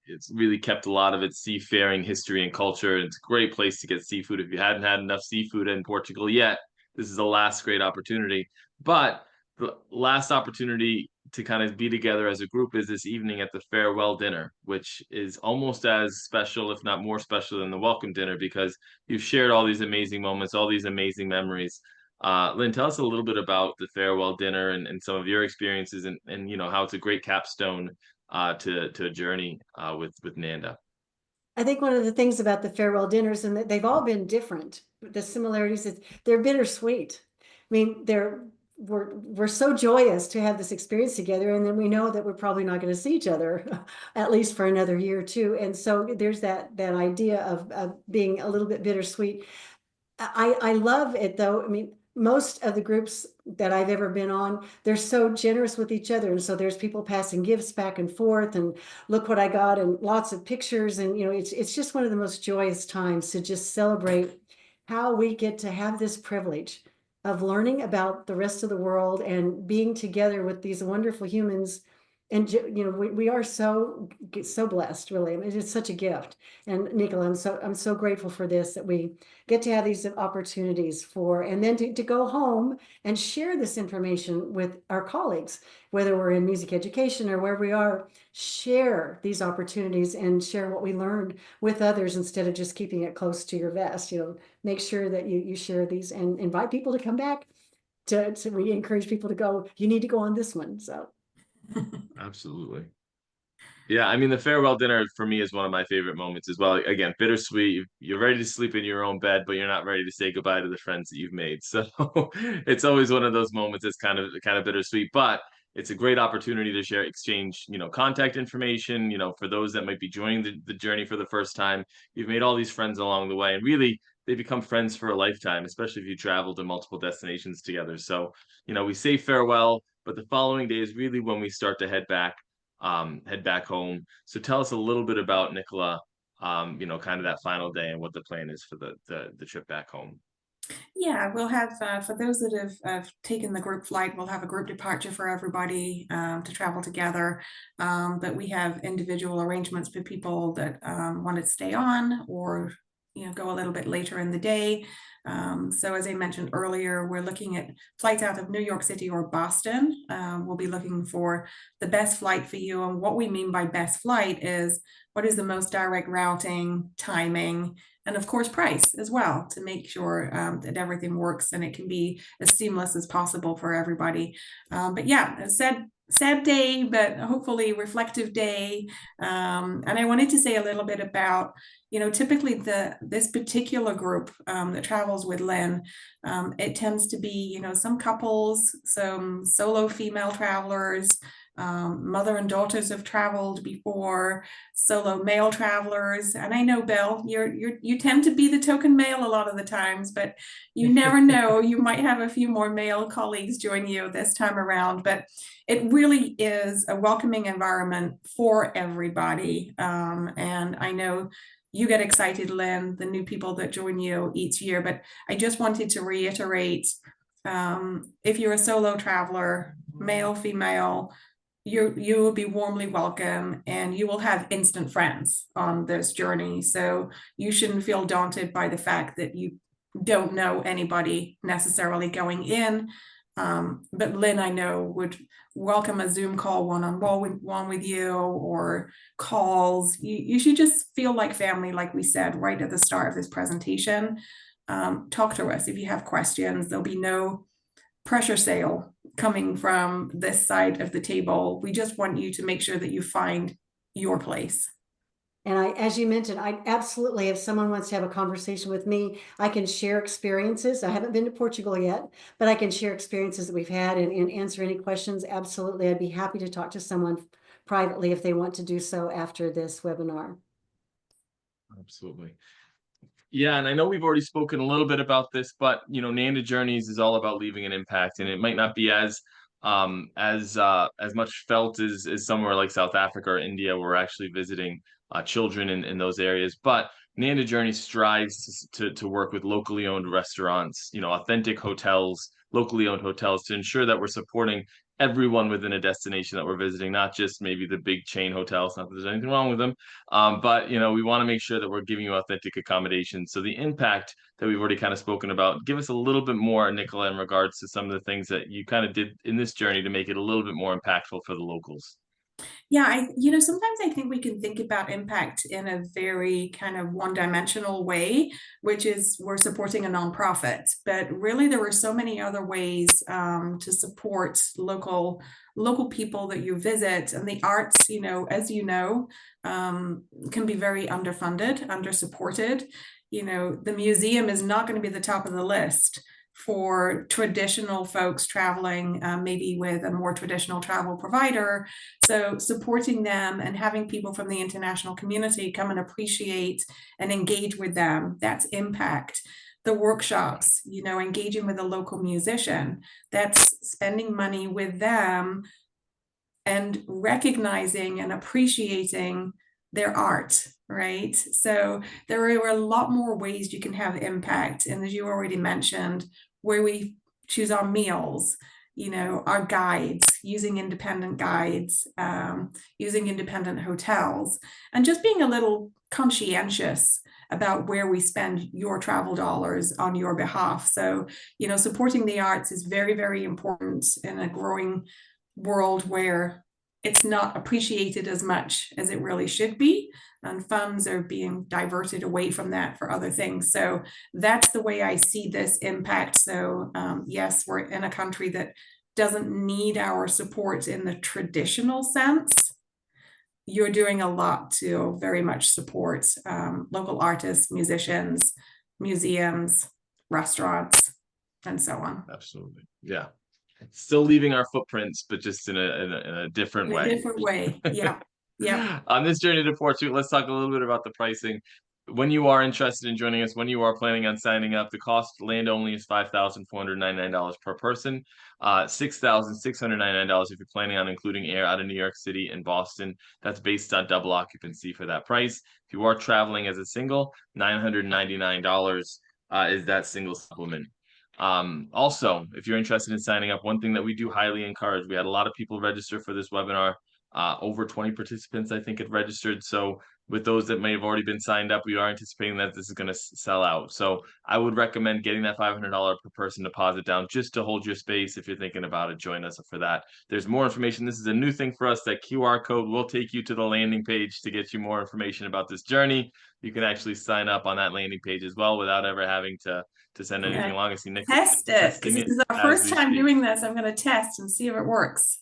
it's really kept a lot of its seafaring history and culture. It's a great place to get seafood. If you hadn't had enough seafood in Portugal yet, this is the last great opportunity. But the last opportunity to kind of be together as a group is this evening at the farewell dinner, which is almost as special, if not more special, than the welcome dinner, because you've shared all these amazing moments, all these amazing memories. Lynn, tell us a little bit about the farewell dinner and some of your experiences, and how it's a great capstone to a journey with Nanda. I think one of the things about the farewell dinners, and that they've all been different, the similarities is they're bittersweet. I mean, we're so joyous to have this experience together, and then we know that we're probably not going to see each other at least for another year or two. And so there's that idea of being a little bit bittersweet. I love it though. I mean, most of the groups that I've ever been on, they're so generous with each other. And so there's people passing gifts back and forth and look what I got, and lots of pictures. And, you know, it's just one of the most joyous times to just celebrate how we get to have this privilege of learning about the rest of the world and being together with these wonderful humans. And, you know, we are so blessed, really. I mean, it's such a gift. And Nicola, I'm so grateful for this, that we get to have these opportunities for, and then to go home and share this information with our colleagues, whether we're in music education or where we are, share these opportunities and share what we learned with others instead of just keeping it close to your vest. You know, make sure that you share these and invite people to come back. We encourage people to go, you need to go on this one. So. Absolutely. Yeah, I mean, the farewell dinner for me is one of my favorite moments as well. Again, bittersweet. You're ready to sleep in your own bed, but you're not ready to say goodbye to the friends that you've made. So it's always one of those moments that's kind of bittersweet, but it's a great opportunity to share, exchange, contact information, for those that might be joining the journey for the first time. You've made all these friends along the way, and really they become friends for a lifetime, especially if you travel to multiple destinations together. So, we say farewell, but the following day is really when we start to head back home. So tell us a little bit about, Nicola, kind of that final day and what the plan is for the trip back home. Yeah, we'll have, for those that have taken the group flight, we'll have a group departure for everybody to travel together. But we have individual arrangements for people that want to stay on or, go a little bit later in the day. So as I mentioned earlier, we're looking at flights out of New York City or Boston. We'll be looking for the best flight for you. And what we mean by best flight is what is the most direct routing, timing, and of course price as well, to make sure that everything works and it can be as seamless as possible for everybody. But yeah, a sad day, but hopefully reflective day. And I wanted to say a little bit about, typically this particular group that travels with Lynn, it tends to be, some couples, some solo female travelers, mother and daughters have traveled before, solo male travelers. And I know, Bill, you tend to be the token male a lot of the times, but you never know, you might have a few more male colleagues join you this time around. But it really is a welcoming environment for everybody. And I know you get excited, Lynn, the new people that join you each year, but I just wanted to reiterate, if you're a solo traveler, male, female, you will be warmly welcome, and you will have instant friends on this journey. So you shouldn't feel daunted by the fact that you don't know anybody necessarily going in. But Lynn, I know, would welcome a Zoom call one-on-one with you, or calls. You should just feel like family, like we said right at the start of this presentation. Talk to us if you have questions. There'll be no pressure sale coming from this side of the table. We just want you to make sure that you find your place. And as you mentioned, I absolutely, if someone wants to have a conversation with me, I can share experiences. I haven't been to Portugal yet, but I can share experiences that we've had and answer any questions. Absolutely. I'd be happy to talk to someone privately if they want to do so after this webinar. Absolutely. Yeah, and I know we've already spoken a little bit about this, but Nanda Journeys is all about leaving an impact, and it might not be as much felt as somewhere like South Africa or India, where we're actually visiting children in those areas. But Nanda Journeys strives to work with locally owned restaurants, authentic hotels, locally owned hotels, to ensure that we're supporting everyone within a destination that we're visiting, not just maybe the big chain hotels. Not that there's anything wrong with them, but we want to make sure that we're giving you authentic accommodations. So the impact that we've already kind of spoken about, give us a little bit more, Nicola, in regards to some of the things that you kind of did in this journey to make it a little bit more impactful for the locals. Yeah, sometimes I think we can think about impact in a very kind of one-dimensional way, which is we're supporting a nonprofit. But really, there are so many other ways to support local people that you visit. And the arts, as can be very underfunded, under-supported. The museum is not going to be the top of the list, for traditional folks traveling, maybe with a more traditional travel provider. So supporting them and having people from the international community come and appreciate and engage with them, that's impact. The workshops, you know, engaging with a local musician, that's spending money with them and recognizing and appreciating their art, right? So there are a lot more ways you can have impact. And as you already mentioned, where we choose our meals, you know, our guides, using independent guides, using independent hotels, and just being a little conscientious about where we spend your travel dollars on your behalf. So, you know, supporting the arts is very, very important in a growing world where it's not appreciated as much as it really should be, and funds are being diverted away from that for other things. So that's the way I see this impact. So yes, we're in a country that doesn't need our support in the traditional sense. You're doing a lot to very much support local artists, musicians, museums, restaurants, and so on. Absolutely. Yeah. Still leaving our footprints, but just in a different way. In a different way. Yeah. Yeah. On this journey to Portugal, let's talk a little bit about the pricing. When you are interested in joining us, when you are planning on signing up, the cost land only is $5,499 per person, $6,699 if you're planning on including air out of New York City and Boston. That's based on double occupancy for that price. If you are traveling as a single, $999 is that single supplement. Also, if you're interested in signing up, one thing that we do highly encourage, we had a lot of people register for this webinar. Over 20 participants, I think, had registered. So with those that may have already been signed up, we are anticipating that this is going to sell out. So I would recommend getting that $500 per person deposit down just to hold your space. If you're thinking about it, join us for that. There's more information. This is a new thing for us. That QR code will take you to the landing page to get you more information about this journey. You can actually sign up on that landing page as well without ever having to send anything along. I see Nick test it, because this is our first time doing this. I'm going to test and see if it works.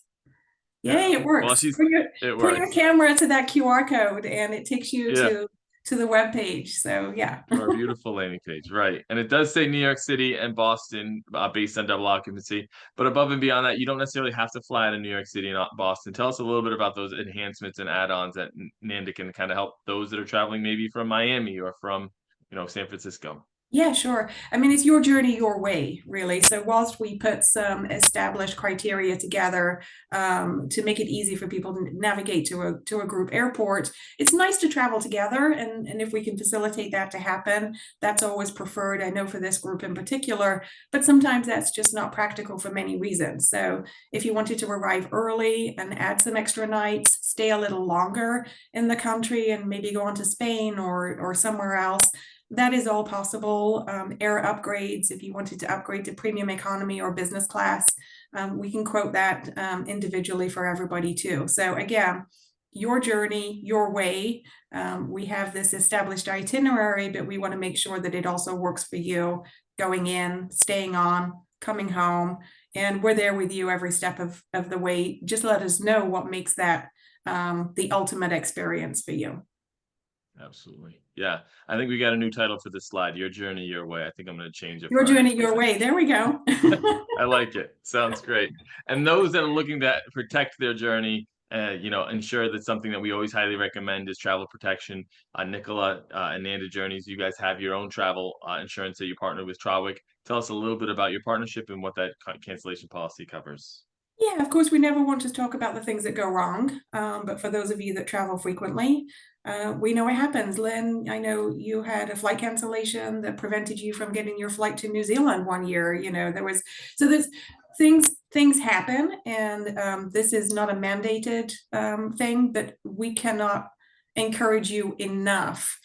Yay, it works. Well, put your camera to that QR code and it takes you to the web page. So yeah. Our beautiful landing page, right? And it does say New York City and Boston based on double occupancy. But above and beyond that, you don't necessarily have to fly to New York City and Boston. Tell us a little bit about those enhancements and add-ons that Nanda can kind of help those that are traveling maybe from Miami or from, you know, San Francisco. Yeah, sure. I mean, it's your journey, your way, really. So whilst we put some established criteria together to make it easy for people to navigate to a group airport, it's nice to travel together. And if we can facilitate that to happen, that's always preferred. I know for this group in particular, but sometimes that's just not practical for many reasons. So if you wanted to arrive early and add some extra nights, stay a little longer in the country and maybe go on to Spain or somewhere else, that is all possible. Air upgrades, if you wanted to upgrade to premium economy or business class, we can quote that individually for everybody too. So again, your journey, your way. We have this established itinerary, but we want to make sure that it also works for you going in, staying on, coming home, and we're there with you every step of the way. Just let us know what makes that the ultimate experience for you. Absolutely. Yeah. I think we got a new title for this slide. Your journey, your way. I think I'm going to change it. Your journey, your way. There we go. I like it. Sounds great. And those that are looking to protect their journey, you know, ensure that something that we always highly recommend is travel protection. Nicola and Nanda Journeys, you guys have your own travel insurance that you partner with Trawick. Tell us a little bit about your partnership and what that cancellation policy covers. Yeah, of course, we never want to talk about the things that go wrong. But for those of you that travel frequently, we know it happens. Lynn, I know you had a flight cancellation that prevented you from getting your flight to New Zealand one year. You know, there's things happen, and this is not a mandated thing, but we cannot encourage you enough.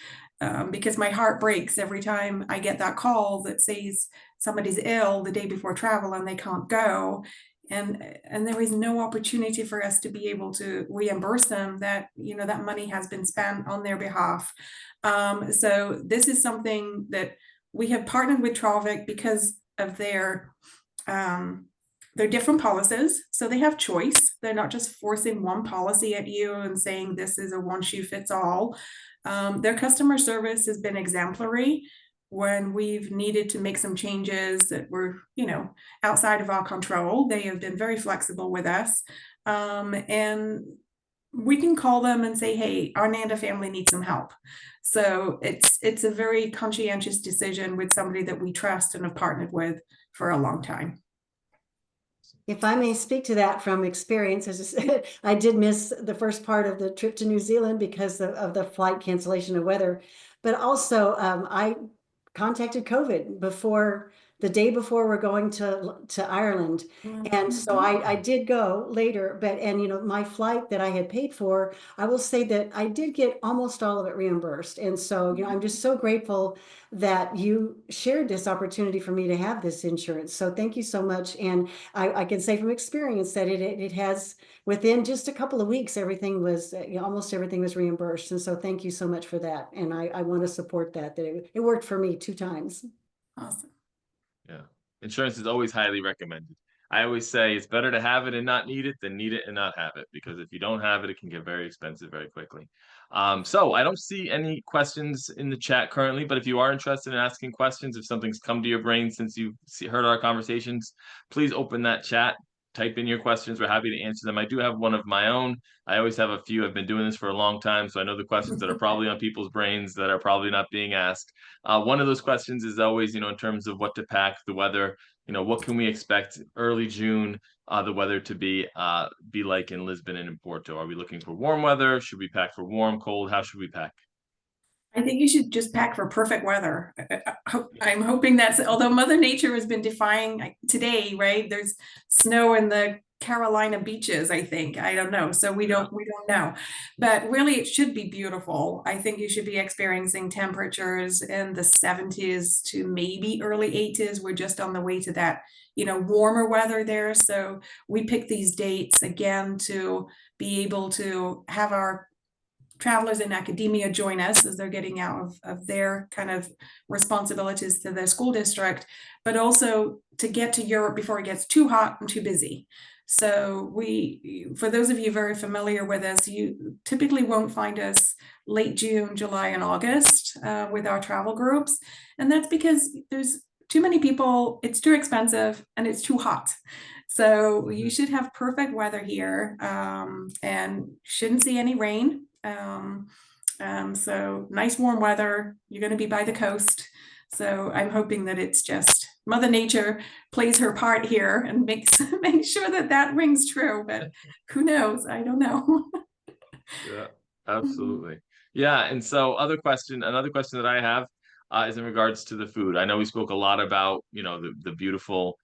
Because my heart breaks every time I get that call that says somebody's ill the day before travel and they can't go. And there is no opportunity for us to be able to reimburse them that, you know, that money has been spent on their behalf. So this is something that we have partnered with Trawick because of their different policies. So they have choice. They're not just forcing one policy at you and saying this is a one shoe fits all. Their customer service has been exemplary. when we've needed to make some changes that were, outside of our control. They have been very flexible with us. And we can call them and say, hey, our Nanda family needs some help. So it's a very conscientious decision with somebody that we trust and have partnered with for a long time. If I may speak to that from experience, as I said, I did miss the first part of the trip to New Zealand because of the flight cancellation of weather. But also, I contacted COVID the day before we're going to Ireland. And so I did go later, and my flight that I had paid for, I will say that I did get almost all of it reimbursed. And so, I'm just so grateful that you shared this opportunity for me to have this insurance. So thank you so much. And I can say from experience that it has, within just a couple of weeks, everything was, almost everything was reimbursed. And so thank you so much for that. And I want to support that it worked for me 2 times. Awesome. Yeah. Insurance is always highly recommended. I always say it's better to have it and not need it than need it and not have it, because if you don't have it, it can get very expensive very quickly. So I don't see any questions in the chat currently, but if you are interested in asking questions, if something's come to your brain since you've heard our conversations, please open that chat, type in your questions. We're happy to answer them. I do have one of my own. I always have a few. I've been doing this for a long time, so I know the questions that are probably on people's brains that are probably not being asked. One of those questions is always, in terms of what to pack, the weather, what can we expect early June, the weather to be like in Lisbon and in Porto? Are we looking for warm weather? Should we pack for warm, cold? How should we pack? I think you should just pack for perfect weather. I'm hoping that's, although Mother Nature has been defying today, right? There's snow in the Carolina beaches, I think. I don't know. So we don't know. But really it should be beautiful. I think you should be experiencing temperatures in the 70s to maybe early 80s. We're just on the way to that, warmer weather there. So we picked these dates again to be able to have our travelers in academia join us as they're getting out of their kind of responsibilities to their school district, but also to get to Europe before it gets too hot and too busy. So for those of you very familiar with us, you typically won't find us late June, July, and August with our travel groups. And that's because there's too many people, it's too expensive, and it's too hot. So you should have perfect weather here and shouldn't see any rain. So nice warm weather. You're going to be by the coast. So I'm hoping that it's just Mother Nature plays her part here and makes sure that rings true. But who knows? I don't know. Yeah, absolutely. Yeah, and so another question that I have is in regards to the food. I know we spoke a lot about, the beautiful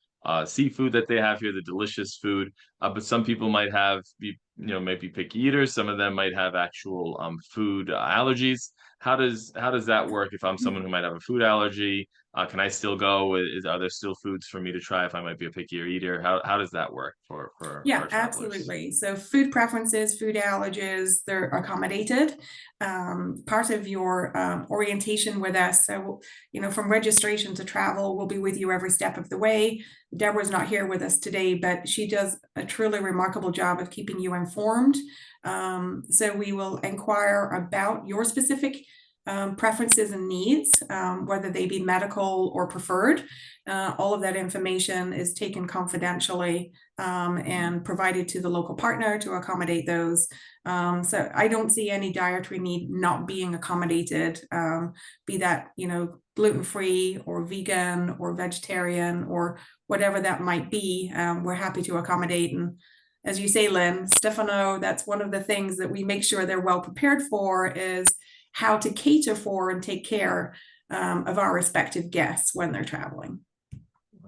seafood that they have here, the delicious food, but some people might be picky eaters. Some of them might have actual food allergies. How does that work if I'm someone who might have a food allergy? Can I still go? Are there still foods for me to try if I might be a pickier eater? How does that work for Yeah, our travelers? absolutely. So food preferences, food allergies, they're accommodated. Part of your orientation with us, so, from registration to travel, we'll be with you every step of the way. Deborah's not here with us today, but she does a truly remarkable job of keeping you informed. So we will inquire about your specific preferences and needs, whether they be medical or preferred. All of that information is taken confidentially and provided to the local partner to accommodate those. So I don't see any dietary need not being accommodated, be that, gluten-free or vegan or vegetarian or whatever that might be. We're happy to accommodate. And as you say, Lynn, Stefano, that's one of the things that we make sure they're well prepared for, is how to cater for and take care of our respective guests when they're traveling.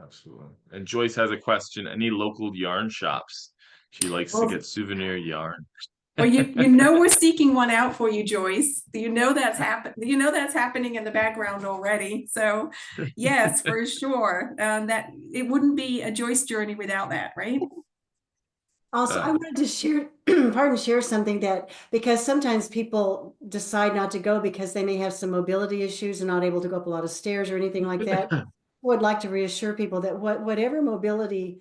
Absolutely. And Joyce has a question. Any local yarn shops? She likes to get souvenir yarn. Well, we're seeking one out for you, Joyce. That's happening in the background already. So yes, for sure. That it wouldn't be a Joyce journey without that, right? Also, I wanted to share something that, because sometimes people decide not to go because they may have some mobility issues and not able to go up a lot of stairs or anything like that. I would like to reassure people that whatever mobility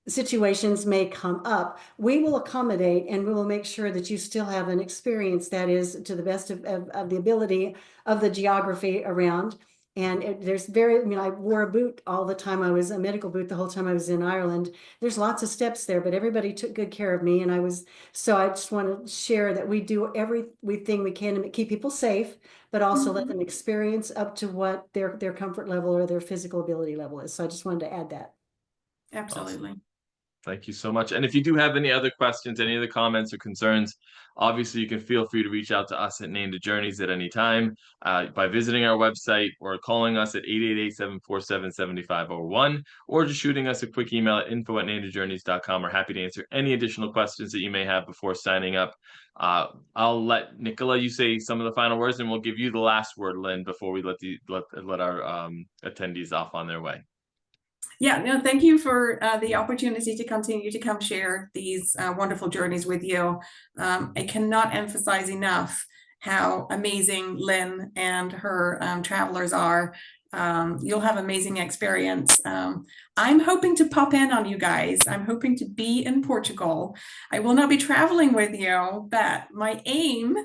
situations may come up, we will accommodate, and we will make sure that you still have an experience that is to the best of the ability of the geography around. And there's very, I mean, I wore a boot all the time. I was a medical boot the whole time I was in Ireland. There's lots of steps there, but everybody took good care of me. And so I just want to share that we do everything we can to keep people safe, but also let them experience up to what their comfort level or their physical ability level is. So I just wanted to add that. Absolutely. Awesome. Thank you so much. And if you do have any other questions, any other comments or concerns, obviously you can feel free to reach out to us at Nanda Journeys at any time by visiting our website or calling us at 888-747-7501, or just shooting us a quick email at info@nandajourneys.com. We're happy to answer any additional questions that you may have before signing up. I'll let Nicola, you say some of the final words, and we'll give you the last word, Lynn, before we let our attendees off on their way. Yeah, no, thank you for the opportunity to continue to come share these wonderful journeys with you. I cannot emphasize enough how amazing Lynn and her travelers are. You'll have amazing experience. I'm hoping to pop in on you guys. I'm hoping to be in Portugal. I will not be traveling with you, but my aim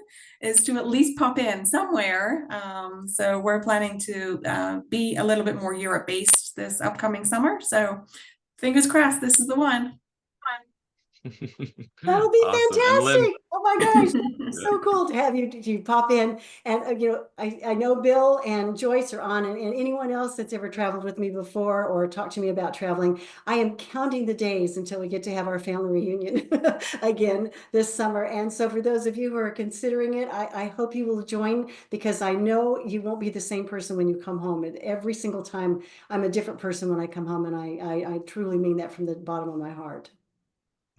is to at least pop in somewhere. So we're planning to be a little bit more Europe-based this upcoming summer. So fingers crossed, this is the one. That'll be Awesome. And Lynn, fantastic. Oh my gosh, that's so cool to have you pop in. And you know, I know Bill and Joyce are on, and anyone else that's ever traveled with me before or talked to me about traveling. I am counting the days until we get to have our family reunion again this summer. And so for those of you who are considering it, I hope you will join, because I know you won't be the same person when you come home. And every single time I'm a different person when I come home, and I truly mean that from the bottom of my heart.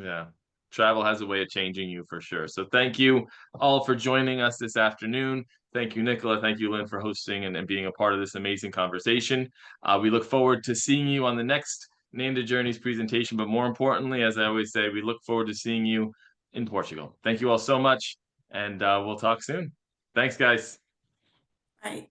yeah, travel has a way of changing you for sure. So thank you all for joining us this afternoon. Thank you, Nicola. Thank you, Lynn, for hosting and being a part of this amazing conversation. We look forward to seeing you on the next Nanda Journeys presentation. But more importantly, as I always say, we look forward to seeing you in Portugal. Thank you all so much, and we'll talk soon. Thanks, guys. Bye.